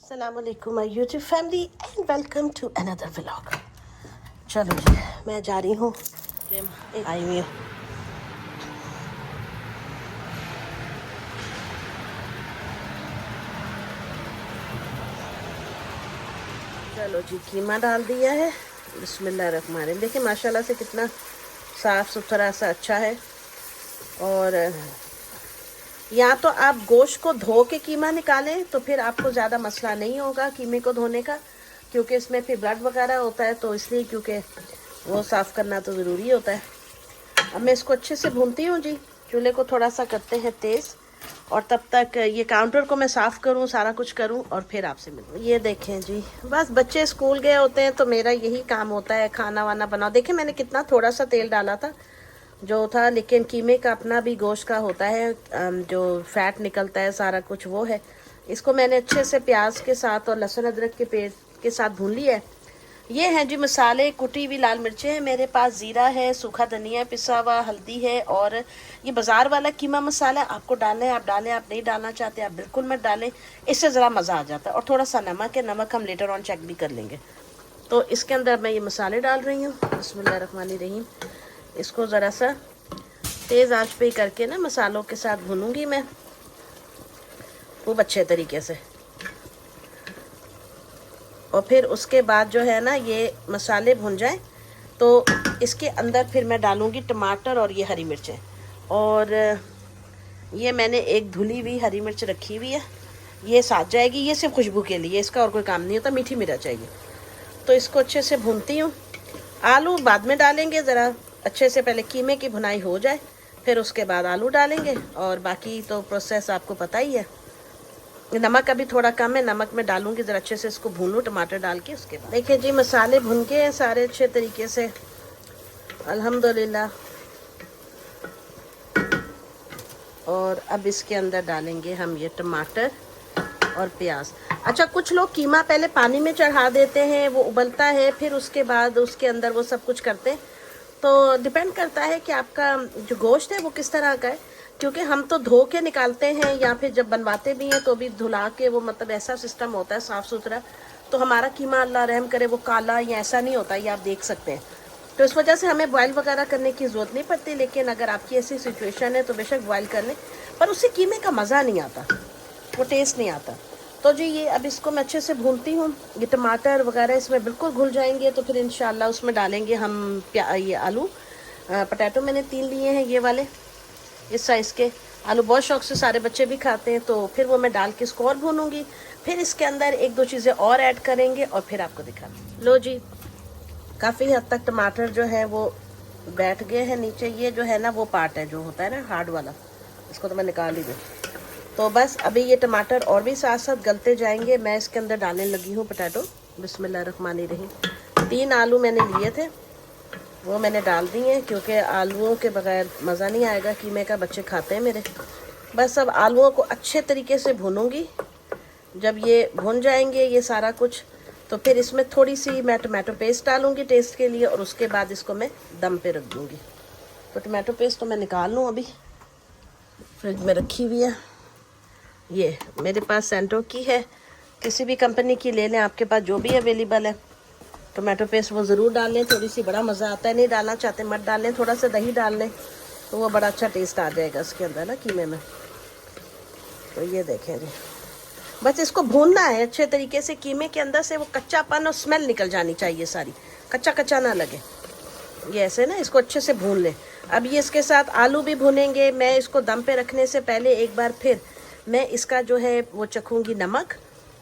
अस्सलामुअलैकुम my YouTube family and welcome to another vlog. चलो जी, मैं जा रही हूँ, आई हुई हूँ। चलो जी, कीमा डाल दिया है। बिस्मिल्लाहिर्रहमानिर्रहीम। देखिए माशाल्लाह से कितना साफ़ सुथरा सा अच्छा है। और या तो आप गोश्त को धो के कीमा निकालें तो फिर आपको ज़्यादा मसला नहीं होगा कीमे को धोने का, क्योंकि इसमें फिर ब्लड वगैरह होता है, तो इसलिए क्योंकि वो साफ़ करना तो ज़रूरी होता है। अब मैं इसको अच्छे से भूनती हूँ जी। चूल्हे को थोड़ा सा करते हैं तेज़, और तब तक ये काउंटर को मैं साफ़ करूँ, सारा कुछ करूँ और फिर आपसे मिलूँ। ये देखें जी, बस बच्चे स्कूल गए होते हैं तो मेरा यही काम होता है, खाना वाना बनाओ। देखें मैंने कितना थोड़ा सा तेल डाला था जो था, लेकिन कीमे का अपना भी गोश्त का होता है, जो फैट निकलता है सारा कुछ वो है। इसको मैंने अच्छे से प्याज के साथ और लहसुन अदरक के पेस्ट के साथ भून लिया है। ये हैं जी मसाले, कुटी हुई लाल मिर्चें हैं मेरे पास, ज़ीरा है, सूखा धनिया पिसा हुआ, हल्दी है, और ये बाज़ार वाला कीमा मसाला आपको डालना है आप डालें, आप नहीं डालना चाहते आप बिल्कुल मत डालें, इससे ज़रा मज़ा आ जाता है। और थोड़ा सा नमक है, नमक हम लेटर ऑन चेक भी कर लेंगे। तो इसके अंदर मैं ये मसाले डाल रही हूँ। बिस्मिल्लाहिर्रहमानिर्रहीम। इसको ज़रा सा तेज़ आंच पे करके ना मसालों के साथ भूनूंगी मैं खूब अच्छे तरीके से। और फिर उसके बाद जो है ना, ये मसाले भुन जाएं तो इसके अंदर फिर मैं डालूंगी टमाटर और ये हरी मिर्चें। और ये मैंने एक धुली हुई हरी मिर्च रखी हुई है, ये साथ जाएगी, ये सिर्फ खुशबू के लिए, इसका और कोई काम नहीं होता। मीठी मिर्च चाहिए तो इसको अच्छे से भूनती हूँ। आलू बाद में डालेंगे, ज़रा अच्छे से पहले कीमे की भुनाई हो जाए, फिर उसके बाद आलू डालेंगे। और बाकी तो प्रोसेस आपको पता ही है। नमक अभी थोड़ा कम है, नमक मैं डालूंगी, ज़रा अच्छे से इसको भून लूँ टमाटर डाल के। उसके बाद देखिए जी, मसाले भुन के हैं सारे अच्छे तरीके से, अल्हम्दुलिल्लाह। और अब इसके अंदर डालेंगे हम ये टमाटर और प्याज। अच्छा, कुछ लोग कीमा पहले पानी में चढ़ा देते हैं, वो उबलता है, फिर उसके बाद उसके अंदर वो सब कुछ करते हैं। तो डिपेंड करता है कि आपका जो गोश्त है वो किस तरह का है, क्योंकि हम तो धो के निकालते हैं, या फिर जब बनवाते भी हैं तो भी धुला के, वो मतलब ऐसा सिस्टम होता है साफ़ सुथरा। तो हमारा कीमा अल्लाह रहम करे वो काला या ऐसा नहीं होता, ये आप देख सकते हैं। तो इस वजह से हमें बॉयल वगैरह करने की ज़रूरत नहीं पड़ती, लेकिन अगर आपकी ऐसी सिचुएशन है तो बेशक बॉयल कर लें, पर उससे कीमे का मज़ा नहीं आता, वो टेस्ट नहीं आता। तो जी ये अब इसको मैं अच्छे से भूनती हूँ। ये टमाटर वगैरह इसमें बिल्कुल घुल जाएंगे तो फिर इंशाल्लाह उसमें डालेंगे हम ये आलू। पटैटो मैंने 3 लिए हैं, ये वाले इस साइज़ के आलू, बहुत शौक से सारे बच्चे भी खाते हैं। तो फिर वो मैं डाल के इसको और भूनूंगी, फिर इसके अंदर 1-2 चीज़ें और ऐड करेंगे और फिर आपको दिखाऊंगी। लो जी, काफ़ी हद तक टमाटर जो है वो बैठ गए हैं नीचे। ये जो है ना वो पार्ट है जो होता है ना हार्ड वाला, इसको तो मैं निकाल ही दूँ। तो बस अभी ये टमाटर और भी साथ साथ गलते जाएंगे। मैं इसके अंदर डालने लगी हूँ पोटैटो। बिस्मिल्लाहिर्रहमानिर्रहीम। 3 आलू मैंने लिए थे, वो मैंने डाल दिए हैं, क्योंकि आलूओं के बगैर मज़ा नहीं आएगा कीमे का, बच्चे खाते हैं मेरे। बस अब आलूओं को अच्छे तरीके से भूनूंगी। जब ये भुन जाएंगे ये सारा कुछ, तो फिर इसमें थोड़ी सी मैं टमाटो पेस्ट डालूंगी टेस्ट के लिए, और उसके बाद इसको मैं दम पे रख दूँगी। तो टमाटो पेस्ट तो मैं निकाल लूँ, अभी फ्रिज में रखी हुई है। ये मेरे पास सेंटो की है, किसी भी कंपनी की ले लें, आपके पास जो भी अवेलेबल है। टोमेटो पेस्ट वो ज़रूर डाल लें, थोड़ी सी, बड़ा मज़ा आता है। नहीं डालना चाहते मत डाल लें, थोड़ा सा दही डाल लें तो वो बड़ा अच्छा टेस्ट आ जाएगा इसके अंदर ना कीमे में। तो ये देखें जी, बस इसको भूनना है अच्छे तरीके से। कीमे के अंदर से वो कच्चापन और स्मेल निकल जानी चाहिए सारी, कच्चा कच्चा ना लगे। ये ऐसे ना इसको अच्छे से भून लें। अब ये इसके साथ आलू भी भूनेंगे। मैं इसको दम पे रखने से पहले एक बार फिर मैं इसका जो है वो चखूँगी नमक,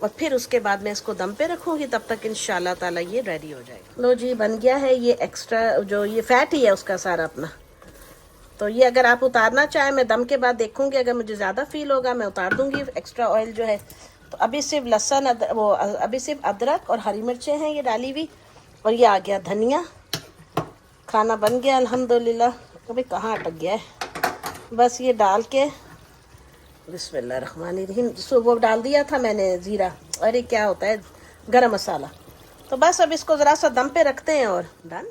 और फिर उसके बाद मैं इसको दम पे रखूँगी। तब तक इंशाल्लाह ताला ये रेडी हो जाएगा। लो जी, बन गया है। ये एक्स्ट्रा जो ये फैट ही है उसका सारा अपना, तो ये अगर आप उतारना चाहें, मैं दम के बाद देखूँगी, अगर मुझे ज़्यादा फील होगा मैं उतार दूँगी एक्स्ट्रा ऑयल जो है। तो अभी सिर्फ लहसुन अभी सिर्फ अदरक और हरी मिर्चें हैं ये डाली हुई, और ये आ गया धनिया। खाना बन गया अल्हम्दुलिल्लाह। अभी कहाँ अटक गया है, बस ये डाल के बिस्मिल्लाहिर्रहमानिर्रहीम। सो वो डाल दिया था मैंने ज़ीरा, अरे क्या होता है, गरम मसाला। तो बस अब इसको ज़रा सा दम पे रखते हैं और डन।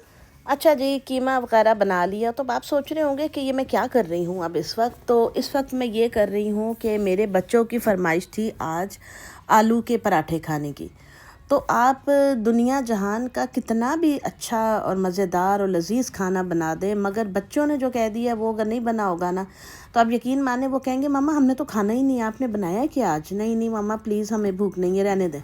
अच्छा जी, कीमा वगैरह बना लिया। तो आप सोच रहे होंगे कि ये मैं क्या कर रही हूँ अब इस वक्त। तो इस वक्त मैं ये कर रही हूँ कि मेरे बच्चों की फरमाइश थी आज, आलू के पराठे खाने की। तो आप दुनिया जहान का कितना भी अच्छा और मज़ेदार और लजीज खाना बना दें, मगर बच्चों ने जो कह दिया वो अगर नहीं बना होगा ना, तो आप यकीन माने वो कहेंगे मम्मा हमने तो खाना ही नहीं है, आपने बनाया है क्या आज? नहीं नहीं मम्मा प्लीज़ हमें भूख नहीं है, रहने दें।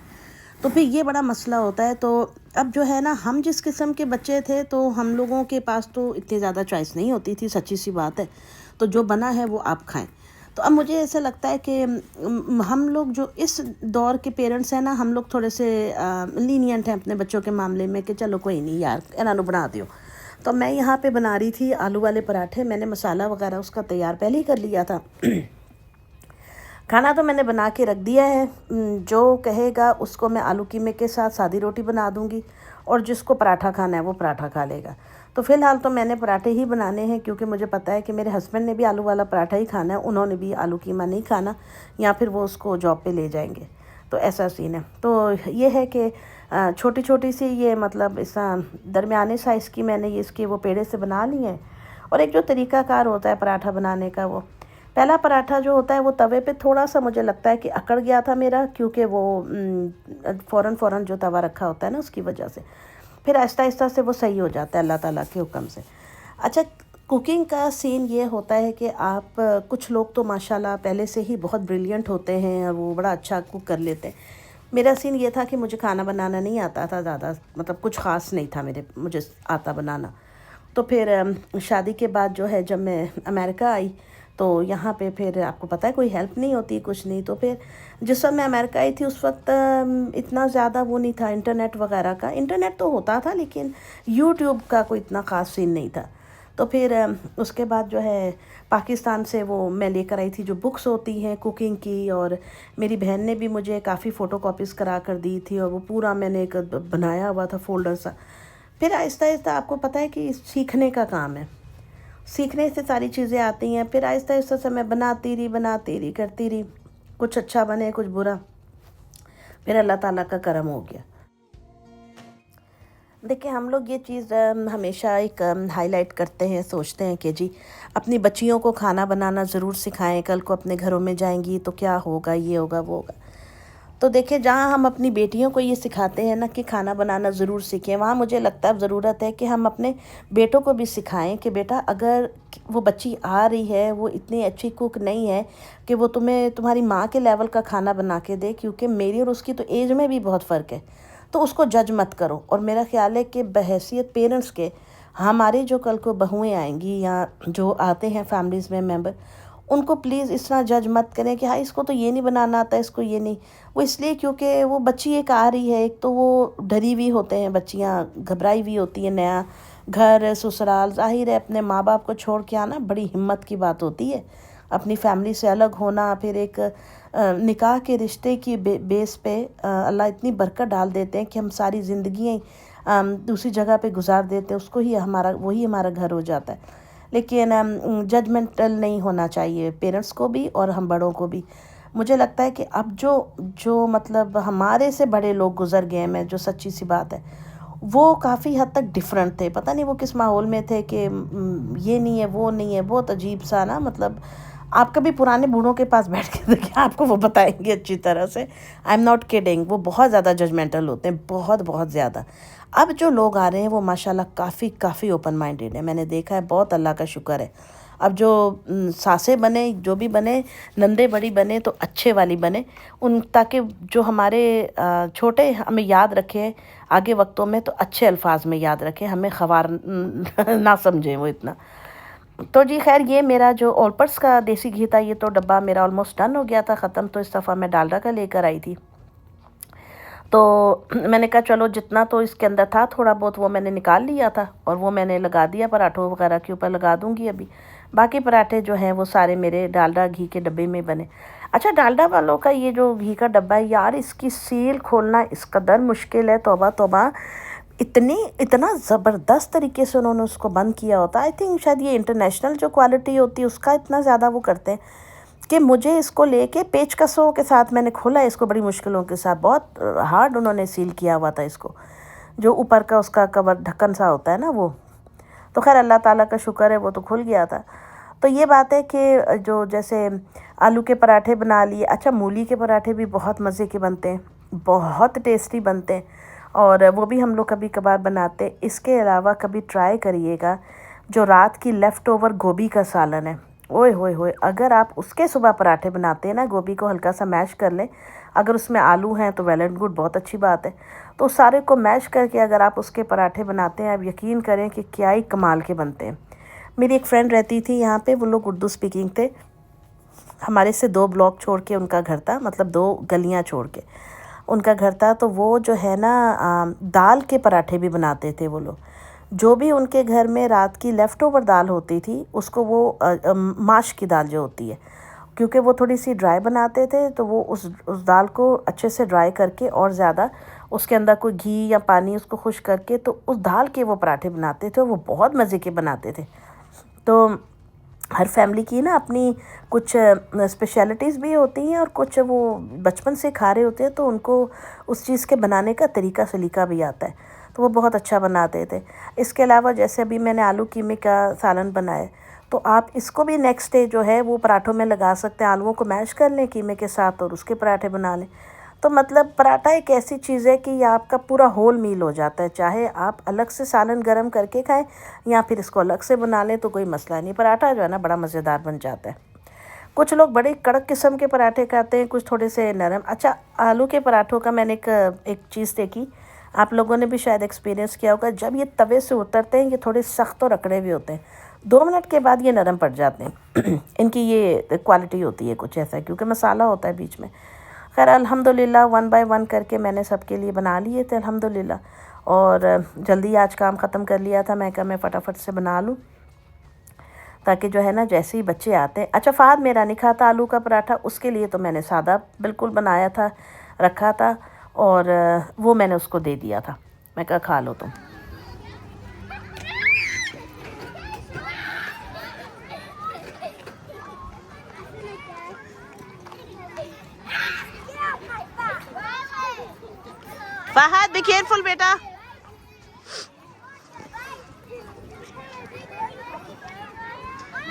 तो फिर ये बड़ा मसला होता है। तो अब जो है ना, हम जिस किस्म के बच्चे थे तो हम लोगों के पास तो इतनी ज़्यादा चॉइस नहीं होती थी, सच्ची सी बात है। तो जो बना है वो आप खाएं। तो अब मुझे ऐसा लगता है कि हम लोग जो इस दौर के पेरेंट्स हैं ना, हम लोग थोड़े से लीनियंट हैं अपने बच्चों के मामले में कि चलो कोई नहीं यार, इन्होंने बना दियो। तो मैं यहाँ पे बना रही थी आलू वाले पराठे। मैंने मसाला वगैरह उसका तैयार पहले ही कर लिया था। खाना तो मैंने बना के रख दिया है। जो कहेगा उसको मैं आलू कीमे के साथ सादी रोटी बना दूंगी, और जिसको पराठा खाना है वो पराठा खा लेगा। तो फ़िलहाल तो मैंने पराठे ही बनाने हैं, क्योंकि मुझे पता है कि मेरे हस्बैंड ने भी आलू वाला पराठा ही खाना है, उन्होंने भी आलू कीमा नहीं खाना, या फिर वो उसको जॉब पे ले जाएंगे। तो ऐसा सीन है। तो ये है कि छोटी छोटी सी ये मतलब इस दरमियाने साइज़ की मैंने ये इसके वो पेड़े से बना लिए हैं। और एक जो तरीक़ाकार होता है पराठा बनाने का, वो पहला पराठा जो होता है वो तवे पे थोड़ा सा मुझे लगता है कि अकड़ गया था मेरा, क्योंकि वो फ़ौरन जो तवा रखा होता है ना उसकी वजह से। फिर आहिस्ता आहिस्ता से वो सही हो जाता है अल्लाह ताला के हुक्म से। अच्छा, कुकिंग का सीन ये होता है कि आप कुछ लोग तो माशाल्लाह पहले से ही बहुत ब्रिलियंट होते हैं और वो बड़ा अच्छा कुक कर लेते हैं। मेरा सीन ये था कि मुझे खाना बनाना नहीं आता था ज़्यादा, मतलब कुछ ख़ास नहीं था मुझे आता बनाना। तो फिर शादी के बाद जो है जब मैं अमेरिका आई, तो यहाँ पे फिर आपको पता है कोई हेल्प नहीं होती, कुछ नहीं। तो फिर जिस वक्त मैं अमेरिका आई थी उस वक्त इतना ज़्यादा वो नहीं था इंटरनेट वगैरह का। इंटरनेट तो होता था लेकिन यूट्यूब का कोई इतना ख़ास सीन नहीं था। तो फिर उसके बाद जो है पाकिस्तान से वो मैं लेकर आई थी जो बुक्स होती हैं कुकिंग की, और मेरी बहन ने भी मुझे काफ़ी फ़ोटो कॉपीज़ करा कर दी थी, और वो पूरा मैंने एक बनाया हुआ था फ़ोल्डर सा। फिर आहिस्ता आहिस्ता आपको पता है कि सीखने का काम है, सीखने से सारी चीज़ें आती हैं। फिर आहिस्ता आहिस्ता से मैं बनाती रही करती रही, कुछ अच्छा बने कुछ बुरा, फिर अल्लाह ताला का करम हो गया। देखिए हम लोग ये चीज़ हमेशा एक हाईलाइट करते हैं, सोचते हैं कि जी अपनी बच्चियों को खाना बनाना ज़रूर सिखाएं, कल को अपने घरों में जाएंगी तो क्या होगा, ये होगा वो होगा। तो देखिए जहाँ हम अपनी बेटियों को ये सिखाते हैं ना कि खाना बनाना ज़रूर सीखें, वहाँ मुझे लगता है ज़रूरत है कि हम अपने बेटों को भी सिखाएं कि बेटा अगर वो बच्ची आ रही है, वो इतनी अच्छी कुक नहीं है कि वो तुम्हें तुम्हारी माँ के लेवल का खाना बना के दे, क्योंकि मेरी और उसकी तो एज में भी बहुत फ़र्क है। तो उसको जज मत करो। और मेरा ख्याल है कि बहैसियत पेरेंट्स के, हमारी जो कल को बहुएँ आएंगी या जो आते हैं फैमिलीज़ में मेंबर, उनको प्लीज़ इस तरह जज मत करें कि हाँ इसको तो ये नहीं बनाना आता, इसको ये नहीं। वो इसलिए क्योंकि वो बच्ची एक आ रही है, एक तो वो डरी हुई होते हैं बच्चियाँ, घबराई हुई होती है, नया घर ससुराल, ज़ाहिर है अपने माँ बाप को छोड़ के आना बड़ी हिम्मत की बात होती है, अपनी फैमिली से अलग होना। फिर एक निकाह के रिश्ते की बेस पे अल्लाह इतनी बरकत डाल देते हैं कि हम सारी ज़िंदगी दूसरी जगह पे गुजार देते हैं, उसको ही वही हमारा घर हो जाता है। लेकिन जजमेंटल नहीं होना चाहिए पेरेंट्स को भी और हम बड़ों को भी। मुझे लगता है कि अब जो जो मतलब हमारे से बड़े लोग गुजर गए, मैं जो सच्ची सी बात है, वो काफ़ी हद तक डिफरेंट थे। पता नहीं वो किस माहौल में थे कि ये नहीं है वो नहीं है, बहुत अजीब सा ना। मतलब आप कभी पुराने बूढ़ों के पास बैठ के देखिए, आपको वो बताएंगे अच्छी तरह से। आई एम नॉट किडिंग, वो बहुत ज़्यादा जजमेंटल होते हैं, बहुत बहुत ज़्यादा। अब जो लोग आ रहे हैं वो माशाल्लाह काफ़ी ओपन माइंडेड है, मैंने देखा है, बहुत अल्लाह का शुक्र है। अब जो सासें बने, जो भी बने, नंदे बड़ी बने तो अच्छे वाली बने, उन ताकि जो हमारे छोटे हमें याद रखें आगे वक्तों में, तो अच्छे अल्फाज में याद रखें, हमें ख़वार ना समझें वो इतना। तो जी खैर, ये मेरा जो ऑलपर्स का देसी घी था, ये तो डब्बा मेरा ऑलमोस्ट डन हो गया था ख़त्म। तो इस दफ़ा मैं डालडा का लेकर आई थी। तो मैंने कहा चलो जितना तो इसके अंदर था थोड़ा बहुत वो मैंने निकाल लिया था, और वो मैंने लगा दिया पराठों वगैरह के ऊपर, लगा दूंगी अभी। बाकी पराठे जो हैं वो सारे मेरे डालडा घी के डब्बे में बने। अच्छा, डालडा वालों का ये जो घी का डब्बा है यार, इसकी सील खोलना इस कदर मुश्किल है, तौबा तौबा। इतना ज़बरदस्त तरीके से उन्होंने उसको बंद किया होता है। आई थिंक शायद ये इंटरनेशनल जो क्वालिटी होती है उसका इतना ज़्यादा वो करते हैं कि मुझे इसको लेके पेचकसों के साथ मैंने खोला है इसको, बड़ी मुश्किलों के साथ, बहुत हार्ड उन्होंने सील किया हुआ था इसको, जो ऊपर का उसका कवर ढक्कन सा होता है ना वो। तो खैर अल्लाह ताला का शुक्र है वो तो खुल गया था। तो ये बात है कि जो जैसे आलू के पराठे बना लिए। अच्छा, मूली के पराठे भी बहुत मज़े के बनते हैं, बहुत टेस्टी बनते हैं, और वो भी हम लोग कभी कभार बनाते हैं। इसके अलावा कभी ट्राई करिएगा जो रात की लेफ़्ट ओवर गोभी का सालन है, ओए होए होए, अगर आप उसके सुबह पराठे बनाते हैं ना, गोभी को हल्का सा मैश कर लें, अगर उसमें आलू हैं तो वेल एंड गुड, बहुत अच्छी बात है। तो उस सारे को मैश करके अगर आप उसके पराठे बनाते हैं, आप यकीन करें कि क्या ही कमाल के बनते हैं। मेरी एक फ्रेंड रहती थी यहाँ पे, वो लोग उर्दू स्पीकिंग थे, हमारे से 2 ब्लॉक छोड़ के उनका घर था, मतलब 2 गलियाँ छोड़ के उनका घर था। तो वो जो है ना दाल के पराठे भी बनाते थे वो लोग। जो भी उनके घर में रात की लेफ़्ट ओवर दाल होती थी, उसको वो माश की दाल जो होती है, क्योंकि वो थोड़ी सी ड्राई बनाते थे, तो वो उस दाल को अच्छे से ड्राई करके और ज़्यादा उसके अंदर कोई घी या पानी उसको खुश्क करके, तो उस दाल के वो पराठे बनाते थे, वो बहुत मज़े के बनाते थे। तो हर फैमिली की ना अपनी कुछ स्पेशलिटीज़ भी होती हैं, और कुछ वो बचपन से खा रहे होते हैं, तो उनको उस चीज़ के बनाने का तरीका सलीका भी आता है, तो वो बहुत अच्छा बनाते थे। इसके अलावा जैसे अभी मैंने आलू कीमे का सालन बनाया, तो आप इसको भी नेक्स्ट डे जो है वो पराठों में लगा सकते हैं। आलूओं को मैश कर लें कीमे के साथ और उसके पराठे बना लें। तो मतलब पराठा एक ऐसी चीज़ है कि ये आपका पूरा होल मील हो जाता है, चाहे आप अलग से सालन गरम करके खाएं या फिर इसको अलग से बना लें, तो कोई मसला नहीं। पराठा जो है ना बड़ा मज़ेदार बन जाता है। कुछ लोग बड़े कड़क किस्म के पराठे खाते हैं, कुछ थोड़े से नरम। अच्छा, आलू के पराठों का मैंने एक चीज़ देखी, आप लोगों ने भी शायद एक्सपीरियंस किया होगा, जब ये तवे से उतरते हैं ये थोड़े सख्त और अकड़े भी होते हैं, 2 मिनट के बाद ये नरम पड़ जाते हैं। इनकी ये क्वालिटी होती है कुछ ऐसा, क्योंकि मसाला होता है बीच में। खैर अल्हम्दुलिल्लाह 1 बाय 1 करके मैंने सबके लिए बना लिए थे अल्हम्दुलिल्लाह, और जल्दी आज काम ख़त्म कर लिया था। मैं कहा मैं फटाफट से बना लूँ, ताकि जो है ना जैसे ही बच्चे आते हैं। अच्छा, फ़ाद मेरा नहीं खाता आलू का पराठा, उसके लिए तो मैंने सादा बिल्कुल बनाया था, रखा था, और वो मैंने उसको दे दिया था। मैं कहा खा लो तुम। फ़हद बी केयरफुल बेटा।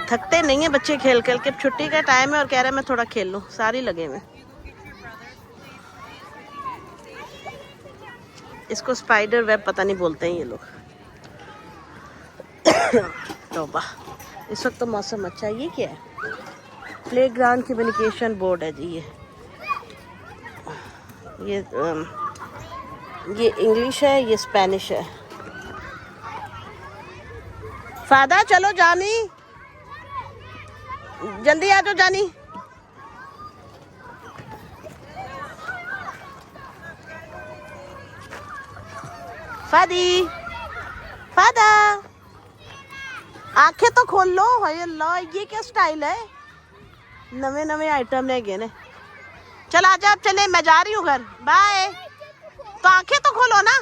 थकते नहीं है बच्चे खेल खेल के। छुट्टी का टाइम है और कह रहे हैं मैं थोड़ा खेल लूँ, सारी लगे हुए। इसको स्पाइडर वेब पता नहीं बोलते हैं ये लोग। तौबा, इस वक्त तो मौसम अच्छा है। ये क्या है? प्लेग्राउंड कम्युनिकेशन बोर्ड है जी। ये इंग्लिश है, ये स्पेनिश है। फादा चलो जानी, जल्दी आ जाओ जानी। फादी, फादा, आंखें तो खोल लो। हाय अल्लाह, ये क्या स्टाइल है? नवे नवे आइटम ले गए ने। चल आजा, अब चले, मैं जा रही हूँ घर, बाय। तो आंखें तो खोलो ना,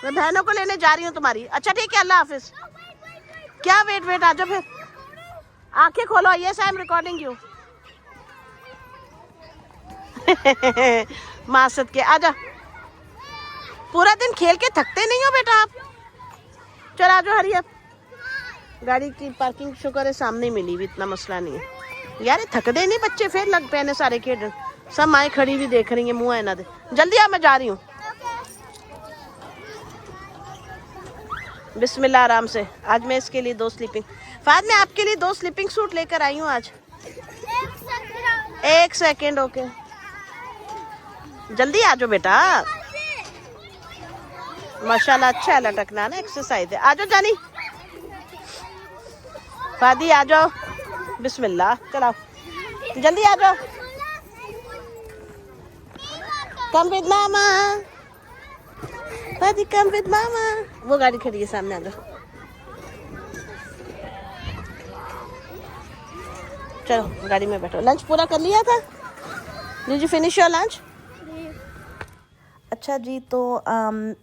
मैं बहनों को लेने जा रही हूँ तुम्हारी। अच्छा ठीक है, अल्लाह हाफिज। क्या वेट वेट, आ जाओ फिर, आंखें खोलो। Yes I am recording you. मासद के आजा, पूरा दिन खेल के थकते नहीं हो बेटा आप? चल आ जाओ, हरी। अब गाड़ी की पार्किंग शुक्र है सामने ही मिली हुई, इतना मसला नहीं है यार। थकदे नहीं बच्चे, फिर लग पे ने सारे खेल। सब माए खड़ी भी देख रही है, मुँह है ना दे। जल्दी आ, मैं जा रही हूँ। बिस्मिल्लाह, आराम से। आज मैं इसके लिए 2 स्लीपिंग, फाद मैं आपके लिए 2 स्लीपिंग सूट लेकर आई हूँ आज। 1 सेकेंड, ओके। जल्दी आ जाओ बेटा। माशाल्लाह अच्छा है, लटकना ना एक्सरसाइज है। आ जाओ जानी, फादी आ जाओ। बिस्मिल्लाह, चलाओ जल्दी आ जाओ। कम विद मामा, फादी कम विद मामा। वो गाड़ी खड़ी है सामने, आ जाओ। चलो गाड़ी में बैठो। लंच पूरा कर लिया था? Did you finish your lunch? अच्छा जी, तो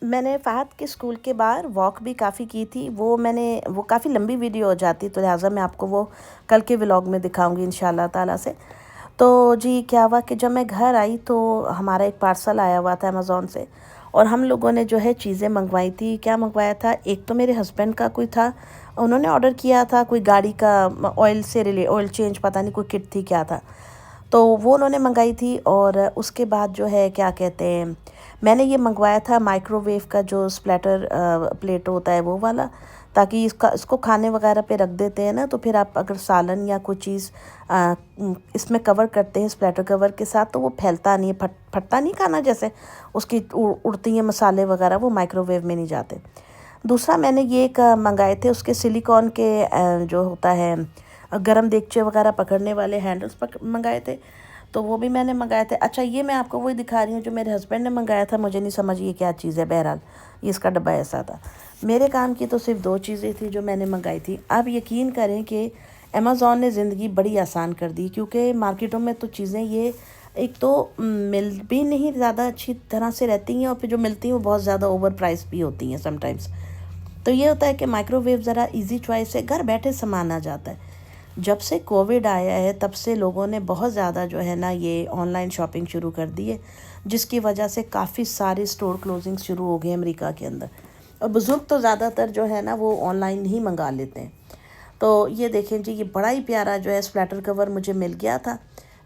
मैंने फ़हद के स्कूल के बाहर वॉक भी काफ़ी की थी। वो काफ़ी लंबी वीडियो हो जाती, तो लिहाजा मैं आपको वो कल के व्लॉग में दिखाऊंगी इंशाल्लाह ताला से। तो जी क्या हुआ कि जब मैं घर आई तो हमारा एक पार्सल आया हुआ था अमेज़ॉन से, और हम लोगों ने जो है चीज़ें मंगवाई थी। क्या मंगवाया था? एक तो मेरे हस्बैंड का कोई था, उन्होंने ऑर्डर किया था कोई गाड़ी का ऑयल से ऑयल चेंज, पता नहीं कोई किट थी क्या था, तो वो उन्होंने मंगाई थी। और उसके बाद जो है क्या कहते हैं, मैंने ये मंगवाया था माइक्रोवेव का जो स्प्लैटर प्लेट होता है वो वाला, ताकि इसको खाने वगैरह पे रख देते हैं ना, तो फिर आप अगर सालन या कोई चीज़ इसमें कवर करते हैं स्प्लैटर कवर के साथ, तो वो फैलता नहीं है, फटता नहीं खाना, जैसे उसकी उड़ती हैं मसाले वगैरह, वो माइक्रोवेव में नहीं जाते। दूसरा मैंने ये एक मंगाए थे, उसके सिलिकॉन के जो होता है गरम देगचे वगैरह पकड़ने वाले हैंडल्स मंगाए थे, तो वो भी मैंने मंगाए थे। अच्छा, ये मैं आपको वही दिखा रही हूँ जो मेरे हस्बैंड ने मंगाया था, मुझे नहीं समझ ये क्या चीज़ है, बहरहाल ये इसका डब्बा ऐसा था। मेरे काम की तो सिर्फ 2 चीज़ें थी जो मैंने मंगाई थी। आप यकीन करें कि अमेज़ॉन ने ज़िंदगी बड़ी आसान कर दी, क्योंकि मार्केटों में तो चीज़ें ये एक तो मिल भी नहीं ज़्यादा अच्छी तरह से रहती हैं, और फिर जो मिलती हैं वो बहुत ज़्यादा ओवर प्राइस भी होती हैं समटाइम्स। तो ये होता है कि माइक्रोवेव ज़रा इजी चॉइस है, घर बैठे सामान आ जाता है। जब से कोविड आया है तब से लोगों ने बहुत ज़्यादा जो है ना ये ऑनलाइन शॉपिंग शुरू कर दी है, जिसकी वजह से काफ़ी सारे स्टोर क्लोजिंग शुरू हो गए अमेरिका के अंदर, और बुज़ुर्ग तो ज़्यादातर जो है ना वो ऑनलाइन ही मंगा लेते हैं। तो ये देखें जी, ये बड़ा ही प्यारा जो है स्प्लैटर कवर मुझे मिल गया था।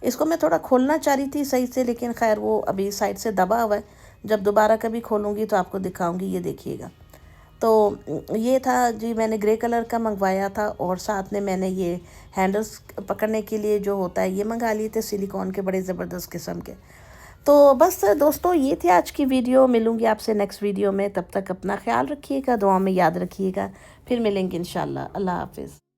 इसको मैं थोड़ा खोलना चाह रही थी सही से, लेकिन खैर वो अभी साइड से दबा हुआ है, जब दोबारा कभी खोलूँगी तो आपको दिखाऊँगी, ये देखिएगा। तो ये था जी, मैंने ग्रे कलर का मंगवाया था, और साथ में मैंने ये हैंडल्स पकड़ने के लिए जो होता है ये मंगा लिए थे, सिलिकॉन के बड़े ज़बरदस्त किस्म के। तो बस दोस्तों, ये थी आज की वीडियो। मिलूँगी आपसे नेक्स्ट वीडियो में, तब तक अपना ख्याल रखिएगा, दुआ में याद रखिएगा। फिर मिलेंगे इंशाल्लाह। अल्लाह हाफ़िज़।